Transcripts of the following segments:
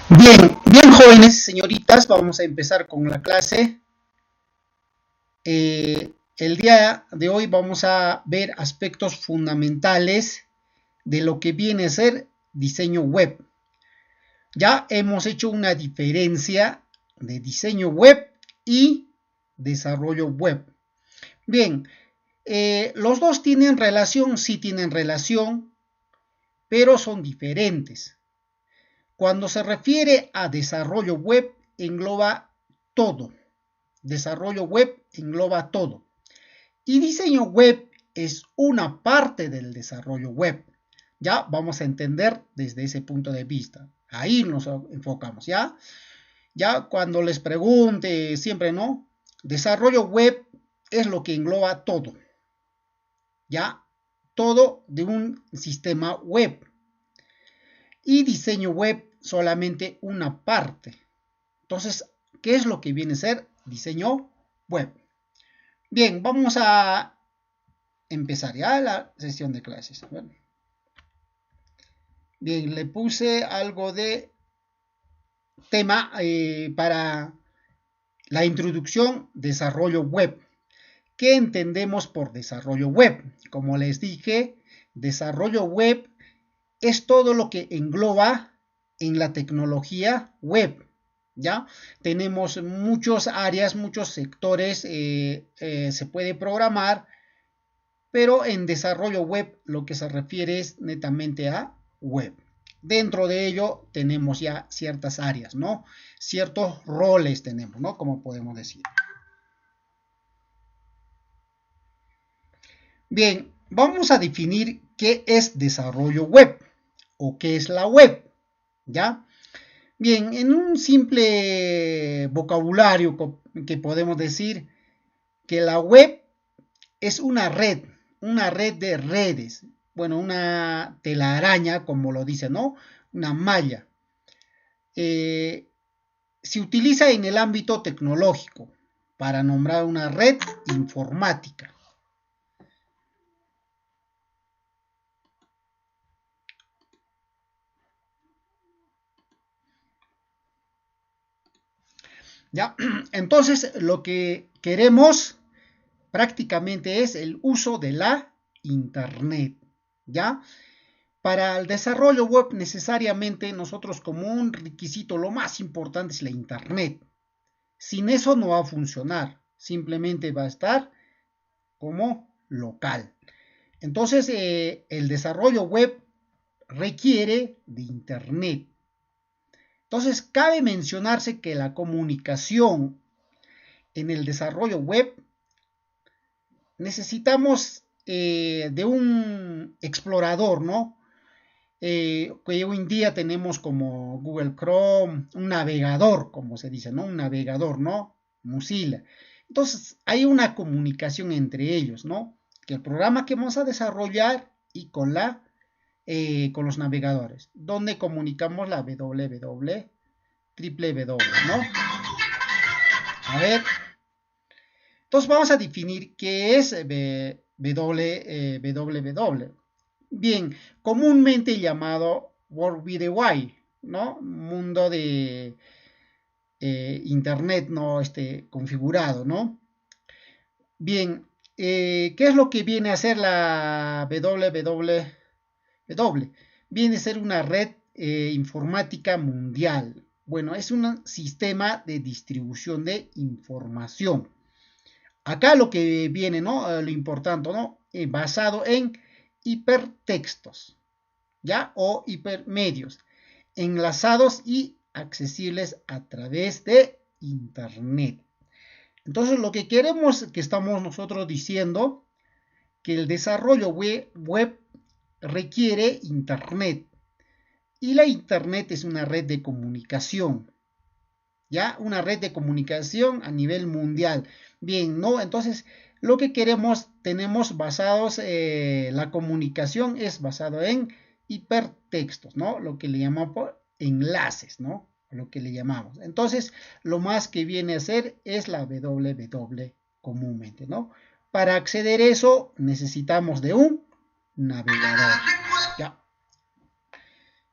Bien, bien jóvenes, señoritas, vamos a empezar con la clase. El día de hoy vamos a ver aspectos fundamentales de lo que viene a ser diseño web. Ya hemos hecho una diferencia de diseño web y desarrollo web. Bien, los dos tienen relación, sí tienen relación, pero son diferentes. Cuando se refiere a desarrollo web, engloba todo. Desarrollo web engloba todo. Y diseño web es una parte del desarrollo web. Ya vamos a entender desde ese punto de vista. Ahí nos enfocamos, ¿ya? Ya cuando les pregunte, siempre, ¿no? Desarrollo web es lo que engloba todo. ¿Ya? Todo de un sistema web. Y diseño web solamente una parte. Entonces, ¿qué es lo que viene a ser diseño web? Bien, vamos a empezar ya la sesión de clases. Bien, le puse algo de tema para la introducción, desarrollo web. ¿Qué entendemos por desarrollo web? Como les dije, desarrollo web es todo lo que engloba en la tecnología web. ¿Ya? Tenemos muchas áreas, muchos sectores, se puede programar, pero en desarrollo web lo que se refiere es netamente a web. Dentro de ello tenemos ya ciertas áreas, ¿no? Ciertos roles tenemos, ¿no? Como podemos decir. Bien, vamos a definir qué es desarrollo web o qué es la web, ¿ya? Bien, en un simple vocabulario que podemos decir que la web es una red de redes, bueno, una telaraña, como lo dice, ¿no? Una malla. Se utiliza en el ámbito tecnológico para nombrar una red informática. ¿Ya? Entonces, lo que queremos prácticamente es el uso de la Internet. ¿Ya? Para el desarrollo web necesariamente nosotros como un requisito lo más importante es la Internet. Sin eso no va a funcionar, simplemente va a estar como local. Entonces el desarrollo web requiere de Internet. Entonces cabe mencionarse que la comunicación en el desarrollo web necesitamos de un explorador, ¿no? Que hoy en día tenemos como Google Chrome, un navegador, como se dice, ¿no? Un navegador, ¿no? Mozilla. Entonces, hay una comunicación entre ellos, ¿no? Que el programa que vamos a desarrollar y con los navegadores, donde comunicamos la www, ¿no? A ver, entonces vamos a definir qué es www. Bien, comúnmente llamado World Wide Web, ¿no? Mundo de Internet, ¿no? Configurado, ¿no? Bien, ¿qué es lo que viene a ser la www? Viene a ser una red informática mundial. Bueno, es un sistema de distribución de información. Acá lo que viene, ¿no? Lo importante, ¿no? Basado en hipertextos, ¿ya? O hipermedios, enlazados y accesibles a través de Internet. Entonces, lo que queremos, que estamos nosotros diciendo, que el desarrollo web requiere Internet. Y la Internet es una red de comunicación, ¿ya? Una red de comunicación a nivel mundial. Bien, ¿no? Entonces, lo que queremos, tenemos basados, la comunicación es basado en hipertextos, ¿no? Lo que le llamamos por enlaces, ¿no? Lo que le llamamos. Entonces, lo más que viene a ser es la www comúnmente, ¿no? Para acceder a eso necesitamos de un navegador, ¿ya?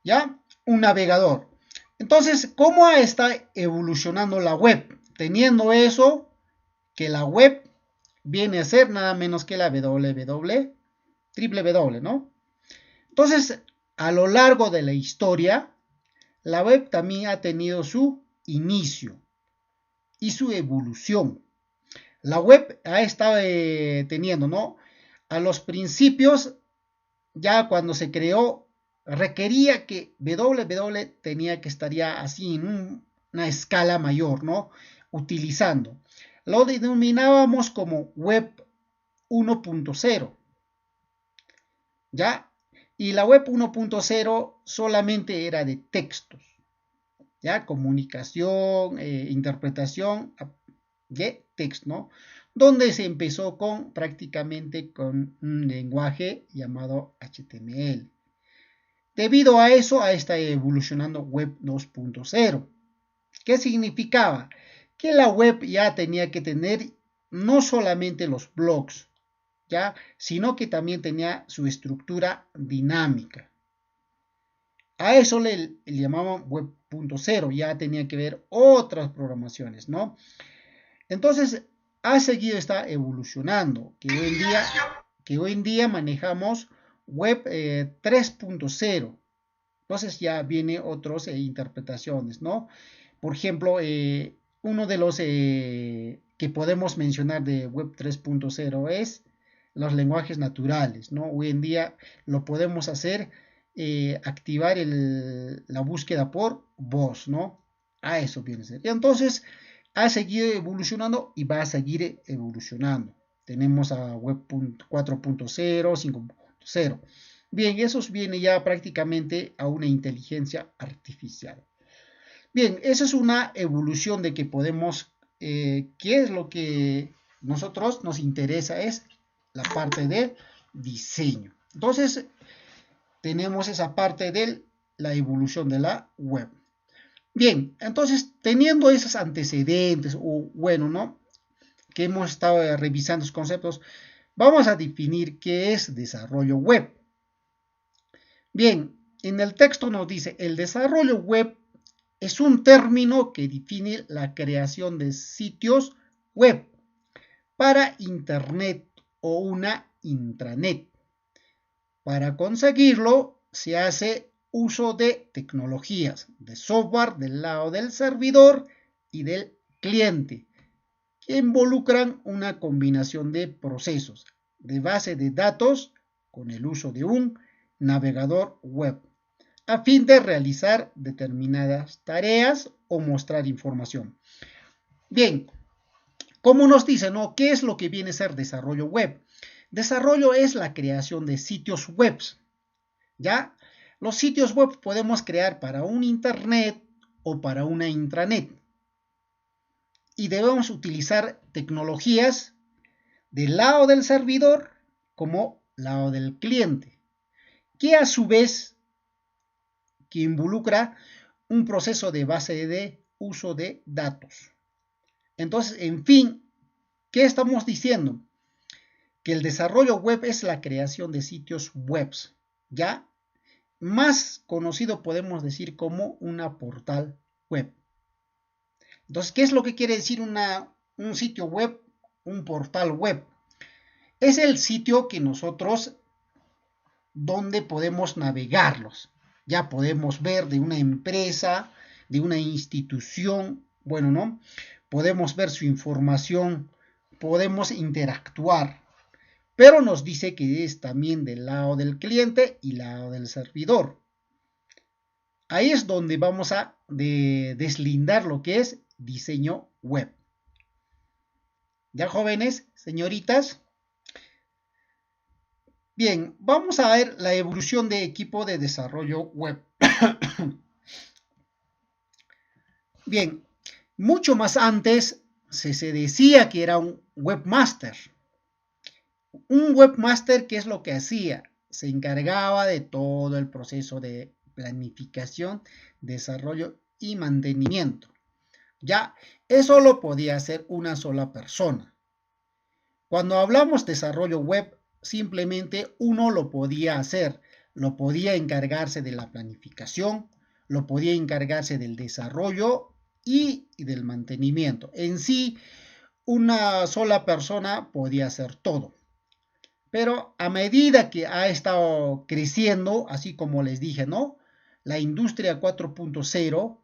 ¿Ya? Un navegador. Entonces, ¿cómo está evolucionando la web? Teniendo eso, que la web viene a ser nada menos que la www, ¿no? Entonces, a lo largo de la historia, la web también ha tenido su inicio y su evolución. La web ha estado teniendo, ¿no? A los principios, ya cuando se creó, requería que www tenía que estar ya así en una escala mayor, ¿no? Utilizando. Lo denominábamos como web 1.0, ¿ya? Y la web 1.0 solamente era de textos, ¿ya? Comunicación, interpretación de texto, ¿no? Donde se empezó con prácticamente con un lenguaje llamado HTML. Debido a eso, está evolucionando web 2.0. ¿Qué significaba? Que la web ya tenía que tener no solamente los blogs, ¿ya? Sino que también tenía su estructura dinámica. A eso le llamaban web.0, ya tenía que ver otras programaciones, ¿no? Entonces, ha seguido, está evolucionando, que hoy en día manejamos web 3.0. Entonces ya viene otras interpretaciones, ¿no? Por ejemplo, uno de los que podemos mencionar de web 3.0 es los lenguajes naturales, ¿no? Hoy en día lo podemos hacer, activar la búsqueda por voz, ¿no? A eso viene a ser. Y entonces ha seguido evolucionando y va a seguir evolucionando. Tenemos a web 4.0, 5.0. Bien, eso viene ya prácticamente a una inteligencia artificial. Bien, esa es una evolución de que podemos, ¿qué es lo que nosotros nos interesa? Es la parte del diseño. Entonces, tenemos esa parte de la evolución de la web. Bien, entonces, teniendo esos antecedentes, o bueno, ¿no? Que hemos estado revisando los conceptos, vamos a definir qué es desarrollo web. Bien, en el texto nos dice, el desarrollo web es un término que define la creación de sitios web para Internet o una intranet. Para conseguirlo, se hace uso de tecnologías, de software del lado del servidor y del cliente, que involucran una combinación de procesos de base de datos con el uso de un navegador web, a fin de realizar determinadas tareas o mostrar información. Bien, como nos dice, ¿no? ¿Qué es lo que viene a ser desarrollo web? Desarrollo es la creación de sitios web, ¿ya? Los sitios web podemos crear para un internet o para una intranet. Y debemos utilizar tecnologías del lado del servidor como lado del cliente, que a su vez que involucra un proceso de base de uso de datos. Entonces, en fin, ¿qué estamos diciendo? Que el desarrollo web es la creación de sitios web, ya más conocido podemos decir como una portal web. Entonces, ¿qué es lo que quiere decir un sitio web, un portal web? Es el sitio que nosotros, donde podemos navegarlos. Ya podemos ver de una empresa, de una institución, bueno, ¿no? Podemos ver su información, podemos interactuar, pero nos dice que es también del lado del cliente y lado del servidor. Ahí es donde vamos a deslindar lo que es diseño web. ¿Ya, jóvenes, señoritas? Bien, vamos a ver la evolución de equipo de desarrollo web. Bien, mucho más antes se decía que era un webmaster. Un webmaster, ¿qué es lo que hacía? Se encargaba de todo el proceso de planificación, desarrollo y mantenimiento. Ya, eso lo podía hacer una sola persona. Cuando hablamos de desarrollo web, simplemente uno lo podía hacer, lo podía encargarse de la planificación, lo podía encargarse del desarrollo y del mantenimiento. En sí, una sola persona podía hacer todo. Pero a medida que ha estado creciendo, así como les dije, ¿no? La industria 4.0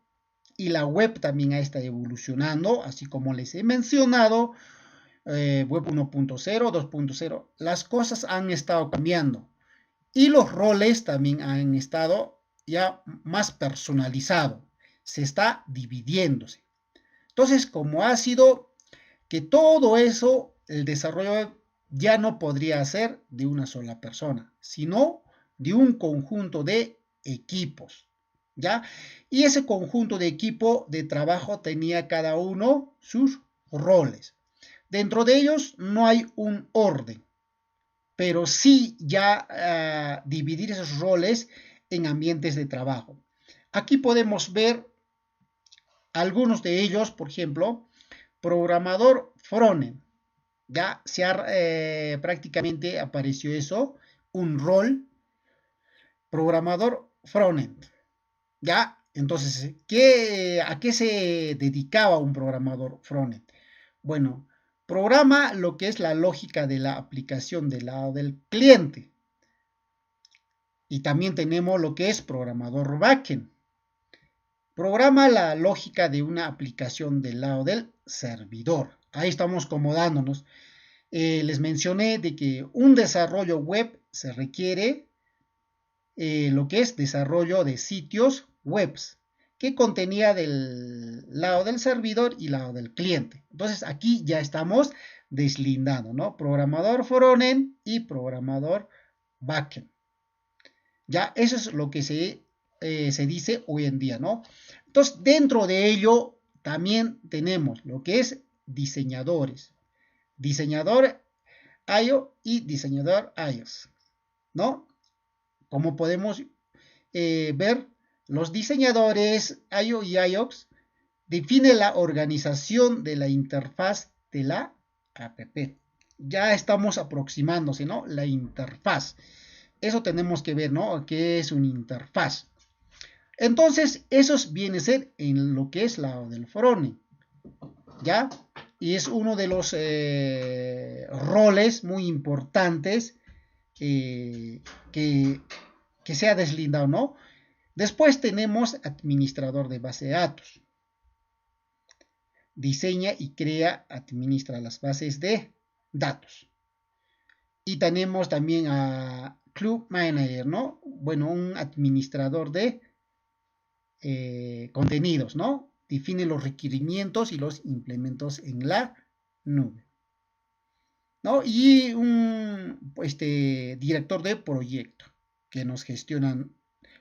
y la web también ha estado evolucionando, así como les he mencionado, web 1.0, 2.0, las cosas han estado cambiando y los roles también han estado ya más personalizados, se está dividiéndose. Entonces, como ha sido que todo eso, el desarrollo ya no podría ser de una sola persona, sino de un conjunto de equipos, ¿ya? Y ese conjunto de equipo de trabajo tenía cada uno sus roles. Dentro de ellos no hay un orden, pero sí ya dividir esos roles en ambientes de trabajo. Aquí podemos ver algunos de ellos, por ejemplo, programador frontend. Ya se ha, prácticamente apareció eso, un rol, programador frontend. Ya, entonces, ¿a qué se dedicaba un programador frontend? Bueno, programa lo que es la lógica de la aplicación del lado del cliente. Y también tenemos lo que es programador backend. Programa la lógica de una aplicación del lado del servidor. Ahí estamos acomodándonos. Les mencioné de que un desarrollo web se requiere lo que es desarrollo de sitios webs que contenía del lado del servidor y lado del cliente. Entonces aquí ya estamos deslindando, ¿no? Programador frontend y programador backend. Ya eso es lo que se dice hoy en día, ¿no? Entonces dentro de ello también tenemos lo que es diseñadores. Diseñador IO y diseñador iOS, ¿no? Como podemos ver, los diseñadores IO y iOS definen la organización de la interfaz de la app. Ya estamos aproximándose, ¿no? La interfaz. Eso tenemos que ver, ¿no? ¿Qué es una interfaz? Entonces, eso viene a ser en lo que es la del frontend, ¿ya? Y es uno de los roles muy importantes que, que se ha deslindado, ¿no? Después tenemos administrador de base de datos. Diseña y crea, administra las bases de datos. Y tenemos también a Club Manager, ¿no? Bueno, un administrador de contenidos, ¿no? Define los requerimientos y los implementos en la nube, ¿no? Y un director de proyecto que nos gestionan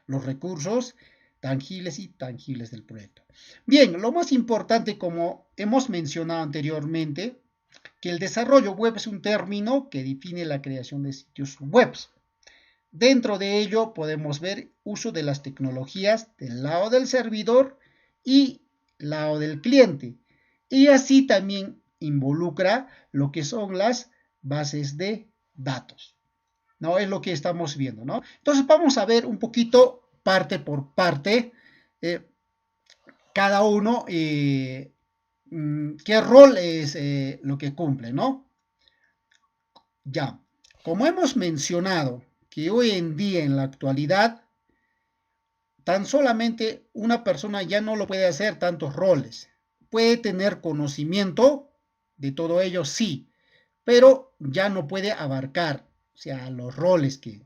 los recursos tangibles y tangibles del proyecto. Bien, lo más importante, como hemos mencionado anteriormente, que el desarrollo web es un término que define la creación de sitios web. Dentro de ello podemos ver uso de las tecnologías del lado del servidor y lado del cliente. Y así también involucra lo que son las bases de datos. ¿No? Es lo que estamos viendo, ¿no? Entonces vamos a ver un poquito parte por parte cada uno qué rol es lo que cumple, ¿no? Ya, como hemos mencionado que hoy en día en la actualidad tan solamente una persona ya no lo puede hacer tantos roles. Puede tener conocimiento de todo ello, sí, pero ya no puede abarcar, o sea, los roles que...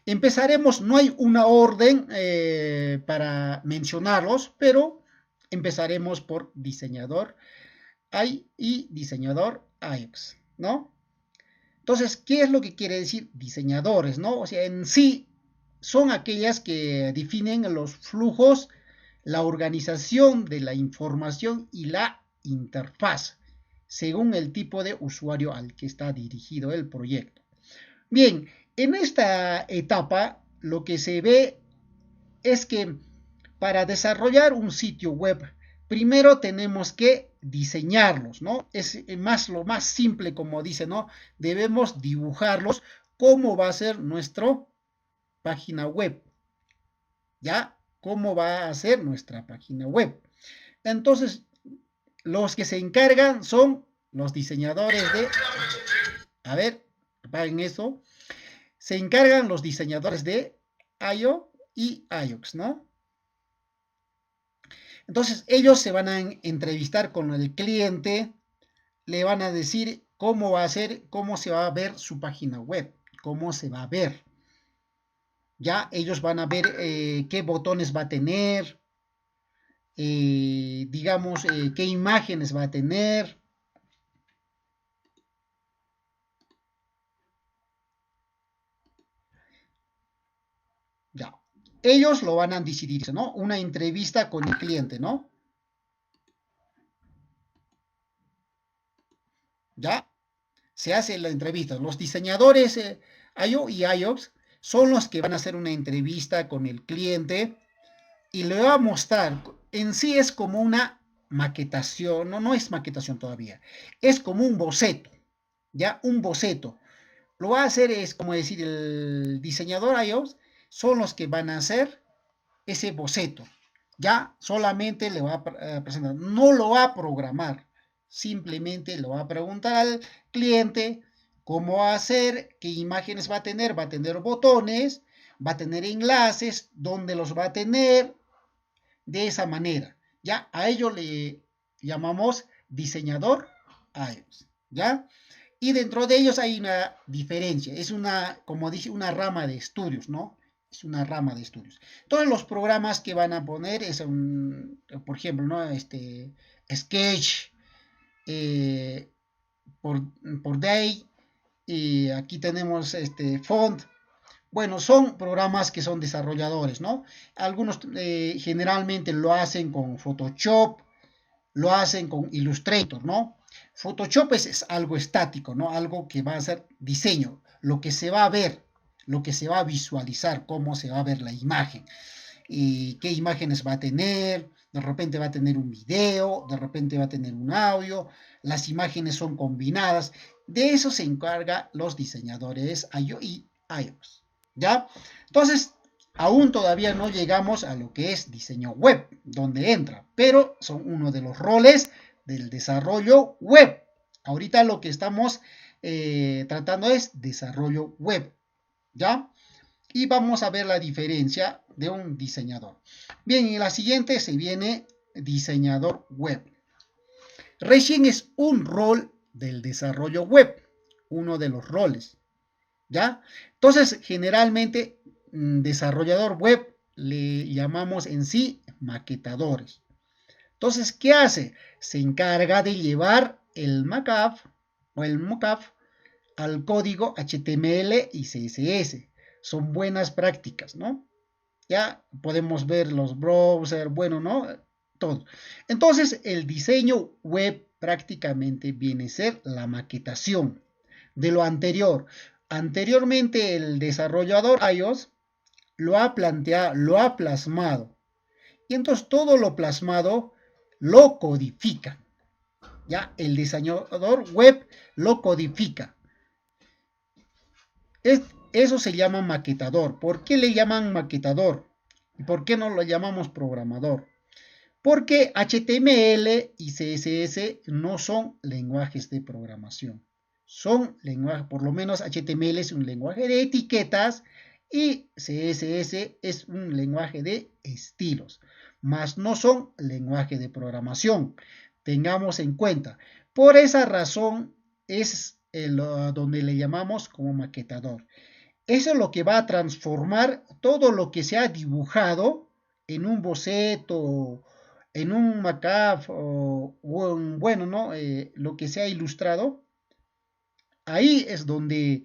Empezaremos, no hay una orden para mencionarlos, pero empezaremos por diseñador y diseñador iOS, ¿no? Entonces, ¿qué es lo que quiere decir diseñadores, no? O sea, en sí son aquellas que definen los flujos, la organización de la información y la interfaz, según el tipo de usuario al que está dirigido el proyecto. Bien, en esta etapa lo que se ve es que para desarrollar un sitio web, primero tenemos que diseñarlos, ¿no? Es más lo más simple, como dice, ¿no? Debemos dibujarlos cómo va a ser nuestra página web, ¿ya? cómo va a ser nuestra página web. Entonces, los que se encargan son los diseñadores de... A ver, apaguen eso. Se encargan los diseñadores de IO y IOX, ¿no? Entonces, ellos se van a entrevistar con el cliente, le van a decir cómo va a ser, cómo se va a ver su página web, cómo se va a ver. Ya ellos van a ver qué botones va a tener, digamos, qué imágenes va a tener. Ya. Ellos lo van a decidir, ¿no? Una entrevista con el cliente, ¿no? Ya. Se hace la entrevista. Los diseñadores IO y IOPS son los que van a hacer una entrevista con el cliente y le va a mostrar. En sí es como una maquetación, no, no es maquetación todavía, es como un boceto, ya un boceto. Lo va a hacer es como decir el diseñador iOS son los que van a hacer ese boceto. Ya solamente le va a presentar, no lo va a programar, simplemente lo va a preguntar al cliente cómo va a hacer, qué imágenes va a tener botones, va a tener enlaces, dónde los va a tener, de esa manera. Ya a ello le llamamos diseñador iOS, ¿ya? Y dentro de ellos hay una diferencia, es una, como dije, una rama de estudios, ¿no? Es una rama de estudios. Todos los programas que van a poner es un, por ejemplo, ¿no? Sketch, eh, por, por Day, y aquí tenemos Font. Bueno, son programas que son desarrolladores, ¿no? Algunos generalmente lo hacen con Photoshop, lo hacen con Illustrator, ¿no? Photoshop es algo estático, ¿no? Algo que va a ser diseño, lo que se va a ver, lo que se va a visualizar, cómo se va a ver la imagen, y qué imágenes va a tener, de repente va a tener un video, de repente va a tener un audio, las imágenes son combinadas, de eso se encargan los diseñadores iOS y iOS, ¿ya? Entonces, aún todavía no llegamos a lo que es diseño web, donde entra, pero son uno de los roles del desarrollo web. Ahorita lo que estamos tratando es desarrollo web, ¿ya? Y vamos a ver la diferencia de un diseñador. Bien, en la siguiente se viene diseñador web. Recién es un rol del desarrollo web, uno de los roles, ¿ya? Entonces, generalmente, desarrollador web le llamamos en sí maquetadores. Entonces, ¿qué hace? Se encarga de llevar el mockup o el mockup al código HTML y CSS. Son buenas prácticas, ¿no? Ya podemos ver los browsers, bueno, ¿no? Todo. Entonces, el diseño web prácticamente viene a ser la maquetación de lo anterior. Anteriormente, el desarrollador iOS lo ha planteado, lo ha plasmado. Y entonces todo lo plasmado lo codifica. Ya el diseñador web lo codifica. Eso se llama maquetador. ¿Por qué le llaman maquetador? ¿Y por qué no lo llamamos programador? Porque HTML y CSS no son lenguajes de programación. Son lenguajes, por lo menos HTML es un lenguaje de etiquetas y CSS es un lenguaje de estilos, mas no son lenguaje de programación. Tengamos en cuenta. Por esa razón es donde le llamamos como maquetador. Eso es lo que va a transformar todo lo que se ha dibujado en un boceto, en un mockup o en, bueno, ¿no? Lo que se ha ilustrado. Ahí es donde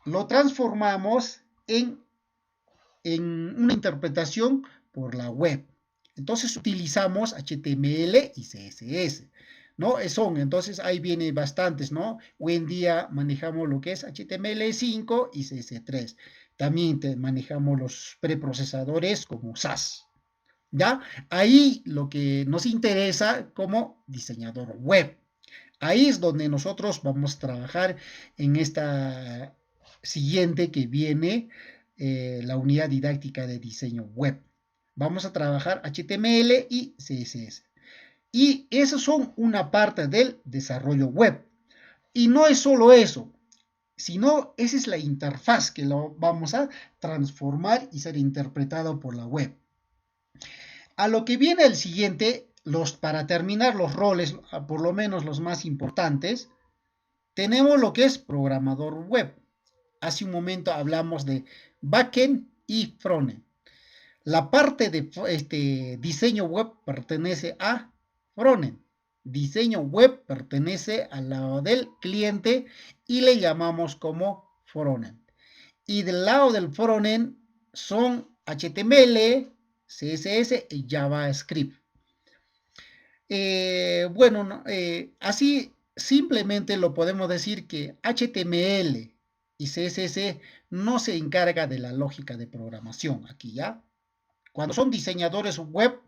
lo transformamos en una interpretación por la web. Entonces utilizamos HTML y CSS, ¿no? Entonces ahí viene bastantes, ¿no? Hoy en día manejamos lo que es HTML5 y CS3. También manejamos los preprocesadores como SAS, ¿ya? Ahí lo que nos interesa como diseñador web. Ahí es donde nosotros vamos a trabajar en esta siguiente que viene, la unidad didáctica de diseño web. Vamos a trabajar HTML y CSS. Y eso son una parte del desarrollo web. Y no es solo eso, sino esa es la interfaz que lo vamos a transformar y ser interpretado por la web. A lo que viene el siguiente, para terminar los roles, por lo menos los más importantes, tenemos lo que es programador web. Hace un momento hablamos de backend y frontend. La parte de diseño web pertenece a frontend. Diseño web pertenece al lado del cliente y le llamamos como frontend. Y del lado del frontend son HTML, CSS y JavaScript. Bueno, así simplemente lo podemos decir que HTML y CSS no se encarga de la lógica de programación aquí ya. Cuando son diseñadores web,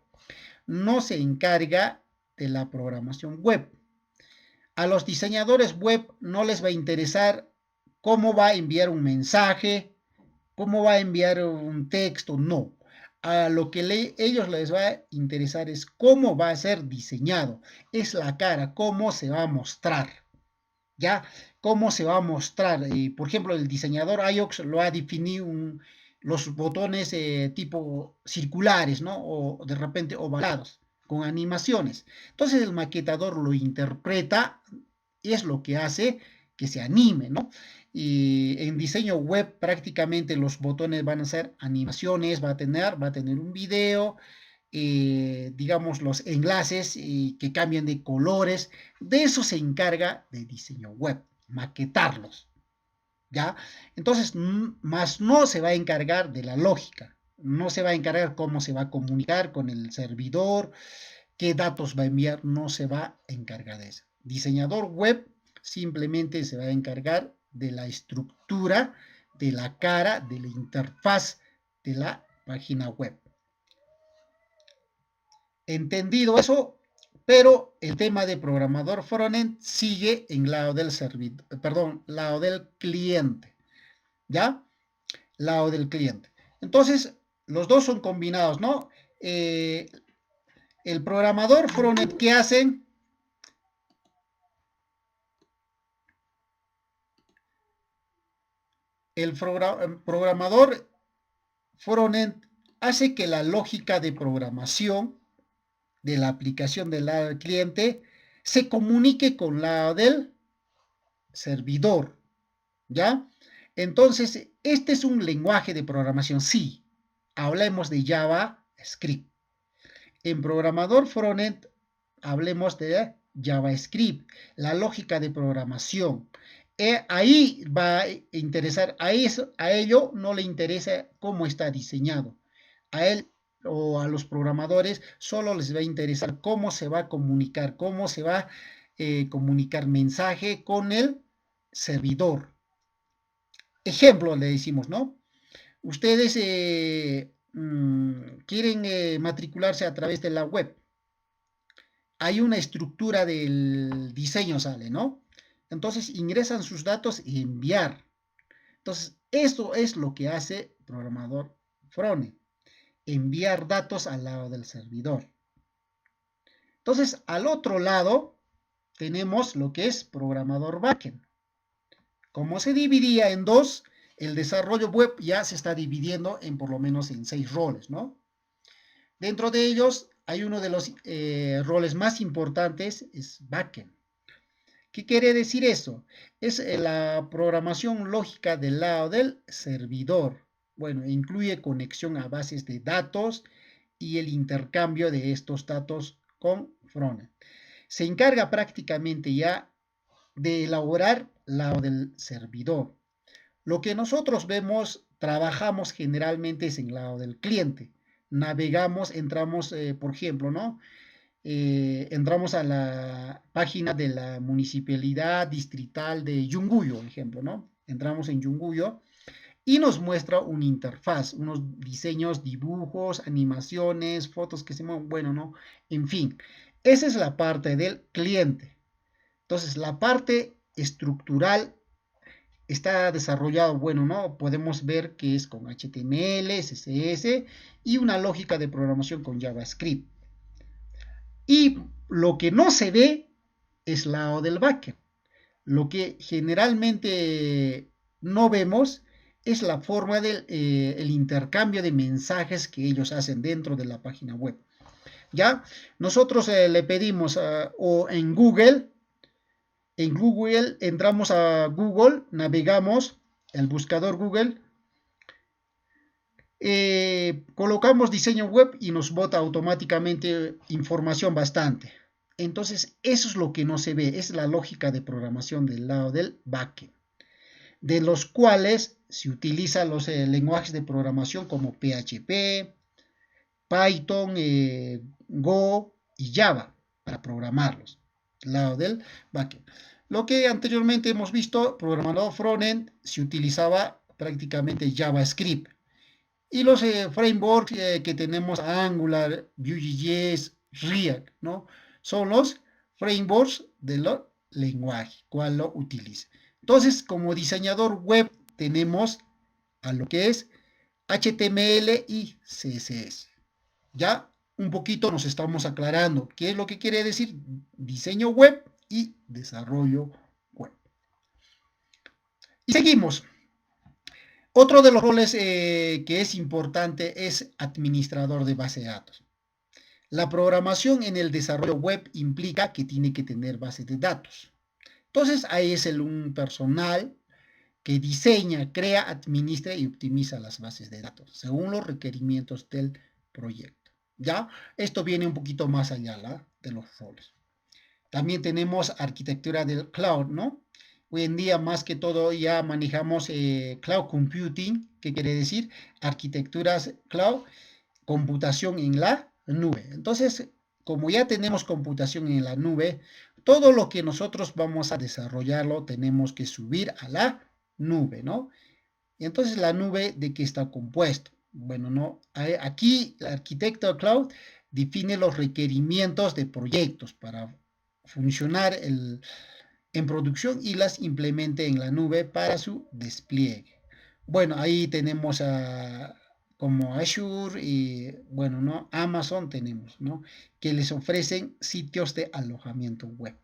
no se encarga de la programación web. A los diseñadores web no les va a interesar cómo va a enviar un mensaje, cómo va a enviar un texto, no. A lo que ellos les va a interesar es cómo va a ser diseñado, es la cara, cómo se va a mostrar, ¿ya? Cómo se va a mostrar. Por ejemplo, el diseñador iOS lo ha definido los botones tipo circulares, ¿no? O de repente ovalados, con animaciones. Entonces el maquetador lo interpreta y es lo que hace que se anime, ¿no? Y en diseño web prácticamente los botones van a ser animaciones, va a tener un video, digamos los enlaces que cambian de colores, de eso se encarga de diseño web, maquetarlos, ¿ya? Entonces, más no se va a encargar de la lógica, no se va a encargar cómo se va a comunicar con el servidor, qué datos va a enviar, no se va a encargar de eso. Diseñador web simplemente se va a encargar de la estructura, de la cara, de la interfaz de la página web. Entendido eso, pero el tema de programador frontend sigue en lado del servidor, perdón, lado del cliente, ¿ya? Lado del cliente. Entonces, los dos son combinados, ¿no? El programador frontend, ¿qué hacen? El programador frontend hace que la lógica de programación de la aplicación del cliente se comunique con la del servidor, ¿ya? Entonces, este es un lenguaje de programación, sí. Hablemos de JavaScript. En programador frontend, hablemos de JavaScript, la lógica de programación. Ahí va a interesar, a ello no le interesa cómo está diseñado. A él o a los programadores solo les va a interesar cómo se va a comunicar, cómo se va a comunicar mensaje con el servidor. Ejemplo le decimos, ¿no? Ustedes quieren matricularse a través de la web. Hay una estructura del diseño, sale, ¿no? Entonces ingresan sus datos y enviar. Entonces, esto es lo que hace programador frontend, enviar datos al lado del servidor. Entonces, al otro lado tenemos lo que es programador backend. Como se dividía en dos, el desarrollo web ya se está dividiendo en por lo menos en 6 roles, ¿no? Dentro de ellos hay uno de los roles más importantes, es backend. ¿Qué quiere decir eso? Es la programación lógica del lado del servidor. Bueno, incluye conexión a bases de datos y el intercambio de estos datos con frontend. Se encarga prácticamente ya de elaborar lado del servidor. Lo que nosotros vemos, trabajamos generalmente es en el lado del cliente. Navegamos, entramos, por ejemplo, ¿no? Entramos a la página de la municipalidad distrital de Yunguyo, por ejemplo, ¿no? Entramos en Yunguyo y nos muestra una interfaz, unos diseños, dibujos, animaciones, fotos que se mueven, bueno, ¿no? En fin, esa es la parte del cliente. Entonces, la parte estructural está desarrollado, bueno, ¿no? Podemos ver que es con HTML, CSS y una lógica de programación con JavaScript. Y lo que no se ve es la lado del backend. Lo que generalmente no vemos es la forma del el intercambio de mensajes que ellos hacen dentro de la página web. ¿Ya? Nosotros le pedimos o en Google entramos a Google, navegamos el buscador Google, colocamos diseño web y nos bota automáticamente información bastante. Entonces, eso es lo que no se ve, es la lógica de programación del lado del backend, de los cuales se utilizan los lenguajes de programación como PHP, Python, Go y Java para programarlos, lado del backend. Lo que anteriormente hemos visto, programador frontend, se utilizaba prácticamente JavaScript. Y los frameworks que tenemos, Angular, Vue.js, React, ¿no? Son los frameworks de los lenguajes, cual lo utiliza. Entonces, como diseñador web, tenemos a lo que es HTML y CSS. Ya un poquito nos estamos aclarando qué es lo que quiere decir diseño web y desarrollo web. Y seguimos. Otro de los roles que es importante es administrador de base de datos. La programación en el desarrollo web implica que tiene que tener base de datos. Entonces, ahí es un personal que diseña, crea, administra y optimiza las bases de datos según los requerimientos del proyecto. ¿Ya? Esto viene un poquito más allá de los roles. También tenemos arquitectura del cloud, ¿no? Hoy en día, más que todo, ya manejamos cloud computing, que quiere decir arquitecturas cloud, computación en la nube. Entonces, como ya tenemos computación en la nube, todo lo que nosotros vamos a desarrollarlo tenemos que subir a la nube, ¿no? Y entonces, ¿la nube de qué está compuesto? Bueno, no, aquí el arquitecto cloud define los requerimientos de proyectos para funcionar en producción y las implemente en la nube para su despliegue. Bueno, ahí tenemos como Azure y, bueno, ¿no? Amazon tenemos, ¿no? Que les ofrecen sitios de alojamiento web.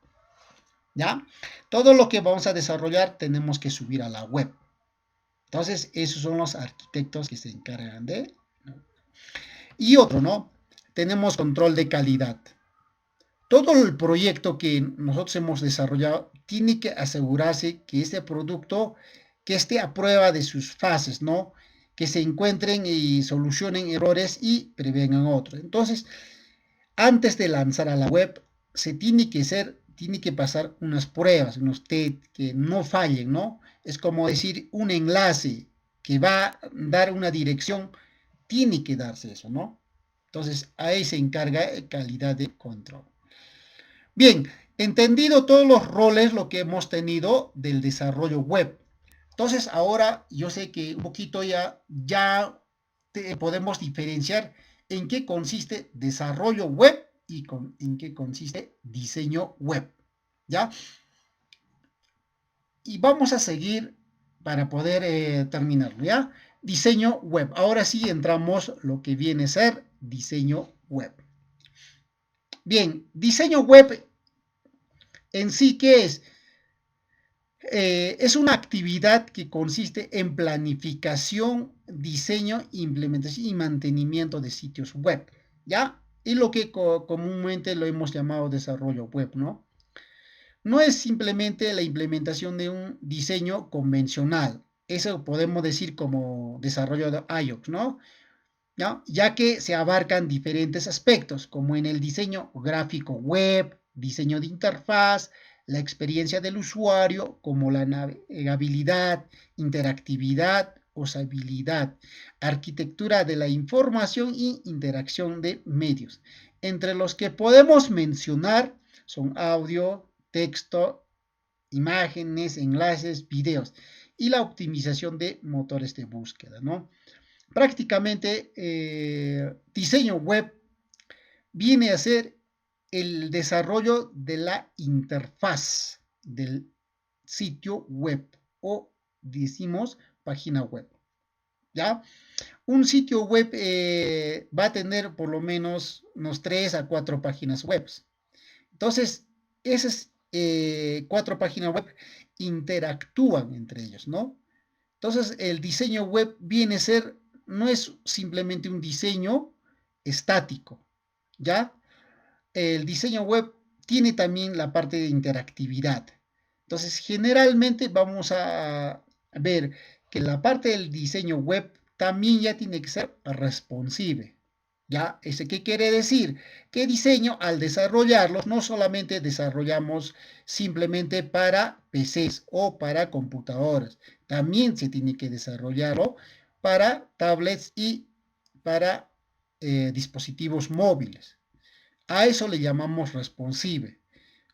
¿Ya? Todo lo que vamos a desarrollar tenemos que subir a la web. Entonces, esos son los arquitectos que se encargan de, ¿no? Y otro, ¿no? Tenemos control de calidad. Todo el proyecto que nosotros hemos desarrollado tiene que asegurarse que este producto, que esté a prueba de sus fases, ¿no? Que se encuentren y solucionen errores y prevengan otros. Entonces, antes de lanzar a la web, se tiene que pasar unas pruebas, unos test que no fallen, ¿no? Es como decir un enlace que va a dar una dirección, tiene que darse eso, ¿no? Entonces, ahí se encarga calidad de control. Bien, entendido todos los roles, lo que hemos tenido del desarrollo web. Entonces, ahora yo sé que un poquito ya podemos diferenciar en qué consiste desarrollo web y en qué consiste diseño web. ¿Ya? Y vamos a seguir para poder terminarlo, ¿ya? Diseño web. Ahora sí entramos lo que viene a ser diseño web. Bien, diseño web en sí, ¿qué es? Es una actividad que consiste en planificación, diseño, implementación y mantenimiento de sitios web, ¿ya? Y lo que comúnmente lo hemos llamado desarrollo web, ¿no? No es simplemente la implementación de un diseño convencional, eso podemos decir como desarrollo de iOS, ¿no? ¿Ya? Ya que se abarcan diferentes aspectos, como en el diseño gráfico web, diseño de interfaz, la experiencia del usuario, como la navegabilidad, interactividad, usabilidad, arquitectura de la información y interacción de medios. Entre los que podemos mencionar son audio, texto, imágenes, enlaces, videos y la optimización de motores de búsqueda, ¿no? Prácticamente diseño web viene a ser el desarrollo de la interfaz del sitio web o decimos página web, ¿ya? Un sitio web va a tener por lo menos unos 3 a 4 páginas web. Entonces, esas 4 páginas web interactúan entre ellos, ¿no? Entonces, el diseño web viene a ser, no es simplemente un diseño estático, ¿ya? El diseño web tiene también la parte de interactividad. Entonces, generalmente vamos a ver que la parte del diseño web también ya tiene que ser responsive. ¿Ya? ¿Qué quiere decir? Que diseño, al desarrollarlos, no solamente desarrollamos simplemente para PCs o para computadoras, también se tiene que desarrollarlo para tablets y para dispositivos móviles. A eso le llamamos responsive.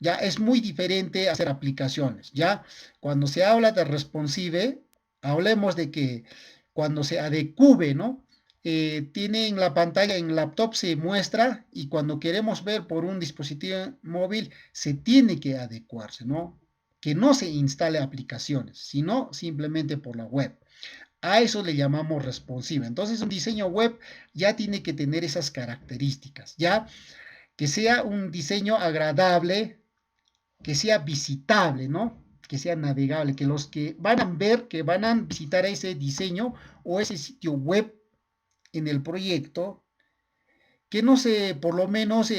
Ya es muy diferente hacer aplicaciones. Ya cuando se habla de responsive, hablemos de que cuando se adecue, ¿no? Tiene en la pantalla, en laptop se muestra y cuando queremos ver por un dispositivo móvil se tiene que adecuarse, ¿no? Que no se instale aplicaciones, sino simplemente por la web. A eso le llamamos responsive. Entonces un diseño web ya tiene que tener esas características, ya que sea un diseño agradable, que sea visitable, ¿no? Que sea navegable, que los que van a ver, que van a visitar ese diseño o ese sitio web en el proyecto, que no se, por lo menos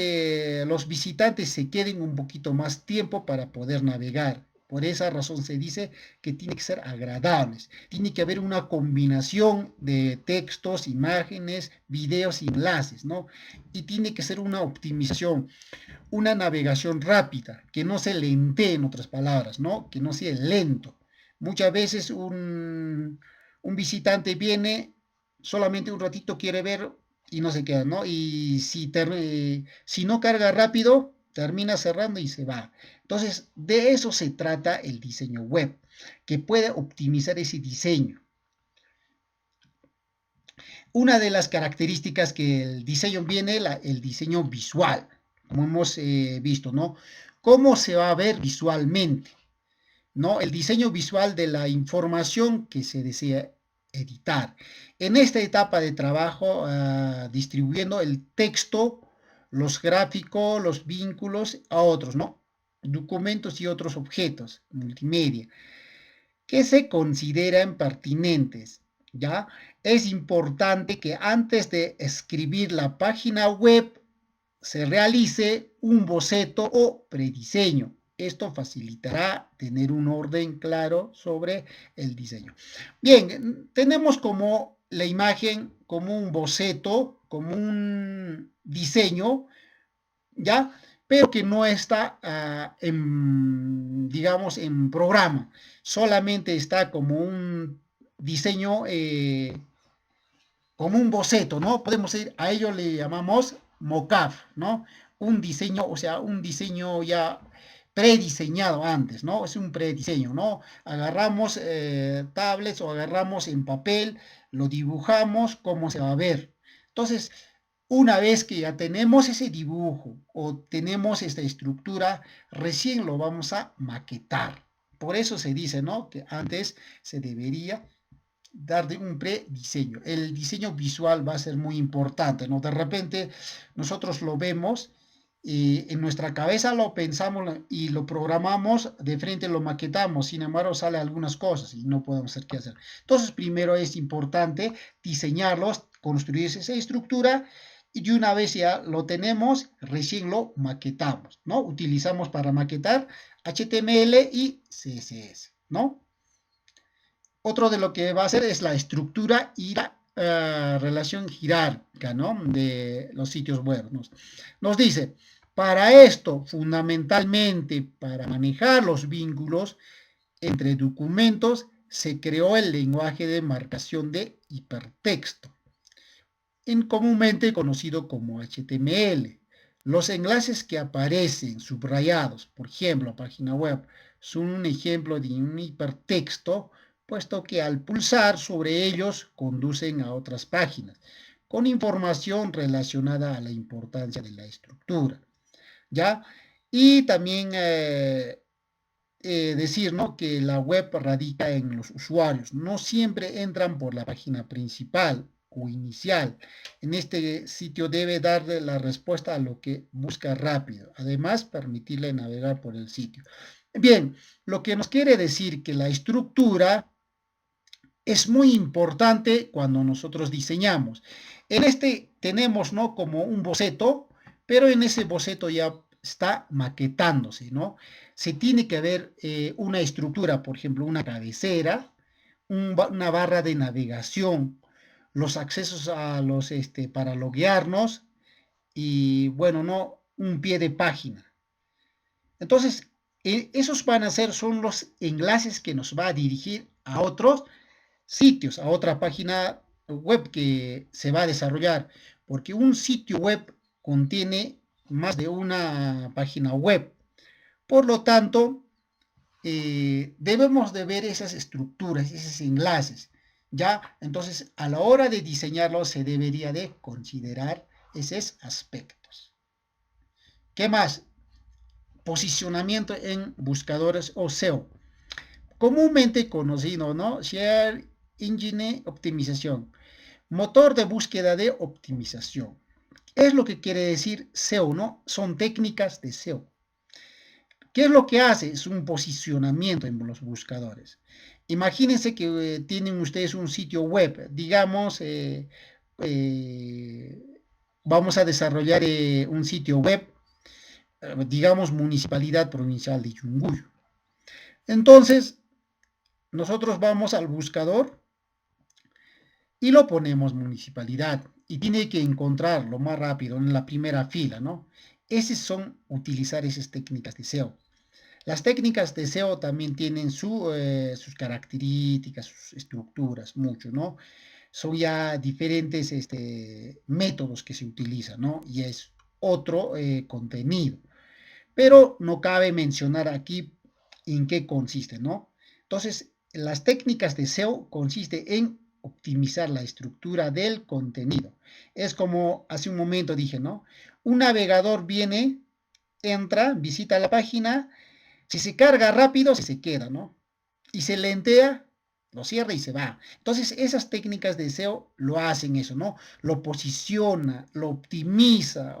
los visitantes se queden un poquito más tiempo para poder navegar. Por esa razón se dice que tiene que ser agradables. Tiene que haber una combinación de textos, imágenes, videos y enlaces, ¿no? Y tiene que ser una optimización, una navegación rápida, que no se lentee, en otras palabras, ¿no? Que no sea lento. Muchas veces un visitante viene, solamente un ratito quiere ver y no se queda, ¿no? Y si no carga rápido, termina cerrando y se va. Entonces, de eso se trata el diseño web, que puede optimizar ese diseño. Una de las características que el diseño viene, el diseño visual, como hemos visto, ¿no? ¿Cómo se va a ver visualmente? ¿No? El diseño visual de la información que se desea editar. En esta etapa de trabajo, distribuyendo el texto, los gráficos, los vínculos a otros, ¿no? Documentos y otros objetos multimedia que se consideran pertinentes, ¿ya? Es importante que antes de escribir la página web se realice un boceto o prediseño. Esto facilitará tener un orden claro sobre el diseño. Bien, tenemos como la imagen, como un boceto, como un diseño, ¿ya? Pero que no está, digamos, en programa. Solamente está como un diseño, como un boceto, ¿no? Podemos ir, a ello le llamamos mockup, ¿no? Un diseño, o sea, un diseño ya prediseñado antes, ¿no? Es un prediseño, ¿no? Agarramos tablets o agarramos en papel, lo dibujamos, cómo se va a ver. Entonces, una vez que ya tenemos ese dibujo o tenemos esta estructura, recién lo vamos a maquetar. Por eso se dice, ¿no? Que antes se debería dar de un prediseño. El diseño visual va a ser muy importante, ¿no? De repente nosotros lo vemos y en nuestra cabeza lo pensamos y lo programamos, de frente lo maquetamos, sin embargo sale algunas cosas y no podemos hacer qué hacer. Entonces primero es importante diseñarlos, construir esa estructura y una vez ya lo tenemos, recién lo maquetamos, ¿no? Utilizamos para maquetar HTML y CSS, ¿no? Otro de lo que va a hacer es la estructura y la relación jerárquica, ¿no? De los sitios web. Nos dice, para esto, fundamentalmente, para manejar los vínculos entre documentos, se creó el lenguaje de marcación de hipertexto, comúnmente conocido como HTML. Los enlaces que aparecen subrayados, por ejemplo, a página web, son un ejemplo de un hipertexto, puesto que al pulsar sobre ellos conducen a otras páginas, con información relacionada a la importancia de la estructura, ¿ya? Y también decir, ¿no?, que la web radica en los usuarios. No siempre entran por la página principal o inicial. En este sitio debe darle la respuesta a lo que busca rápido. Además, permitirle navegar por el sitio. Bien, lo que nos quiere decir que la estructura es muy importante cuando nosotros diseñamos. En este tenemos, ¿no?, como un boceto, pero en ese boceto ya está maquetándose, ¿no? Se tiene que ver una estructura, por ejemplo, una cabecera, una barra de navegación, los accesos a los, para loguearnos y, bueno, ¿no?, un pie de página. Entonces, esos van a ser, son los enlaces que nos va a dirigir a otros sitios, a otra página web que se va a desarrollar, porque un sitio web contiene más de una página web. Por lo tanto, debemos de ver esas estructuras, esos enlaces, ¿ya? Entonces, a la hora de diseñarlo se debería de considerar esos aspectos. ¿Qué más? Posicionamiento en buscadores o SEO. Comúnmente conocido, ¿no? Share Engine Optimización. Motor de búsqueda de optimización. Es lo que quiere decir SEO, ¿no? Son técnicas de SEO. ¿Qué es lo que hace? Es un posicionamiento en los buscadores. Imagínense que tienen ustedes un sitio web, digamos, vamos a desarrollar un sitio web, digamos, Municipalidad Provincial de Yunguyo. Entonces, nosotros vamos al buscador y lo ponemos municipalidad y tiene que encontrar lo más rápido en la primera fila, ¿no? Esas son utilizar esas técnicas de SEO. Las técnicas de SEO también tienen sus características, sus estructuras, mucho, ¿no? Son ya diferentes métodos que se utilizan, ¿no? Y es otro contenido. Pero no cabe mencionar aquí en qué consiste, ¿no? Entonces, las técnicas de SEO consisten en optimizar la estructura del contenido. Es como hace un momento dije, ¿no? Un navegador viene, entra, visita la página, si se carga rápido, se queda, ¿no? Y se lentea, lo cierra y se va. Entonces, esas técnicas de SEO lo hacen eso, ¿no? Lo posiciona, lo optimiza,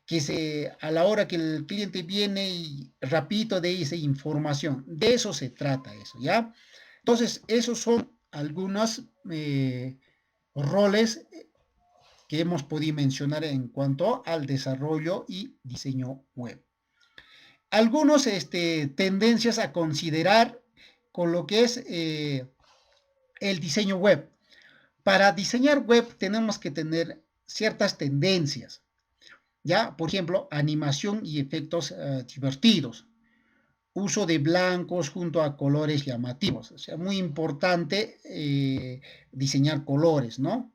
que a la hora que el cliente viene y rapidito de esa información. De eso se trata eso, ¿ya? Entonces, esos son algunos roles que hemos podido mencionar en cuanto al desarrollo y diseño web. Algunos tendencias a considerar con lo que es el diseño web. Para diseñar web tenemos que tener ciertas tendencias, ¿ya? Por ejemplo, animación y efectos divertidos. Uso de blancos junto a colores llamativos. O sea, muy importante diseñar colores, ¿no?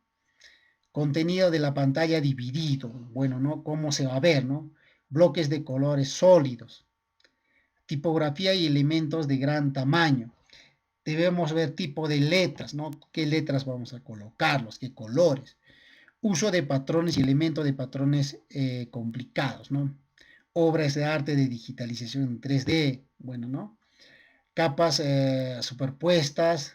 Contenido de la pantalla dividido. Bueno, ¿no? ¿Cómo se va a ver, no? Bloques de colores sólidos. Tipografía y elementos de gran tamaño. Debemos ver tipo de letras, ¿no? ¿Qué letras vamos a colocarlos? ¿Qué colores? Uso de patrones y elementos de patrones complicados, ¿no? Obras de arte de digitalización en 3D, bueno, ¿no? Capas superpuestas,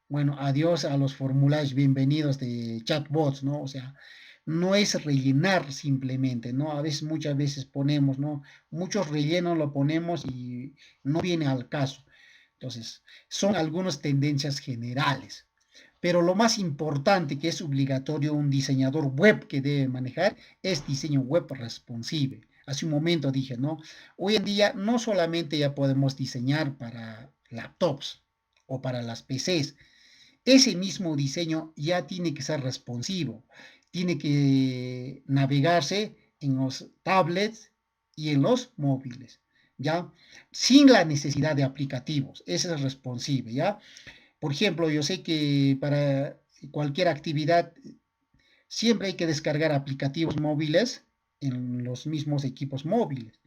bueno, adiós a los formularios bienvenidos de chatbots, ¿no? O sea, no es rellenar simplemente, ¿no? A veces, muchas veces ponemos, ¿no? Muchos rellenos lo ponemos y no viene al caso. Entonces, son algunas tendencias generales. Pero lo más importante que es obligatorio un diseñador web que debe manejar es diseño web responsive. Hace un momento dije, ¿no? Hoy en día no solamente ya podemos diseñar para laptops o para las PCs, ese mismo diseño ya tiene que ser responsivo, tiene que navegarse en los tablets y en los móviles, ¿ya? Sin la necesidad de aplicativos, ese es responsive, ¿ya? Por ejemplo, yo sé que para cualquier actividad siempre hay que descargar aplicativos móviles en los mismos equipos móviles,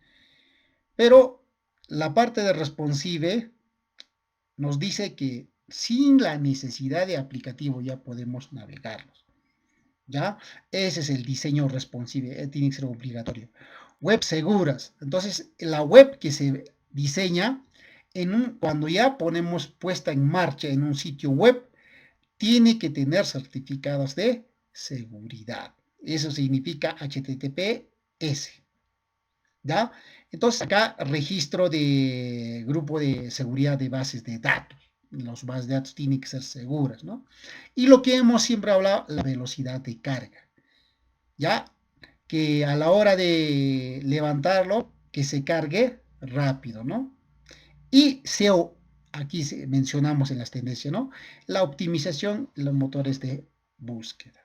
pero la parte de responsive nos dice que sin la necesidad de aplicativo ya podemos navegarlos, ¿ya? Ese es el diseño responsive, tiene que ser obligatorio. Web seguras. Entonces, la web que se diseña cuando ya ponemos puesta en marcha en un sitio web, tiene que tener certificados de seguridad. Eso significa HTTPS. ¿Ya? Entonces acá registro de grupo de seguridad de bases de datos. Las bases de datos tienen que ser seguras, ¿no? Y lo que hemos siempre hablado, la velocidad de carga. ¿Ya? Que a la hora de levantarlo, que se cargue rápido, ¿no? Y SEO, aquí mencionamos en las tendencias, ¿no? La optimización de los motores de búsqueda.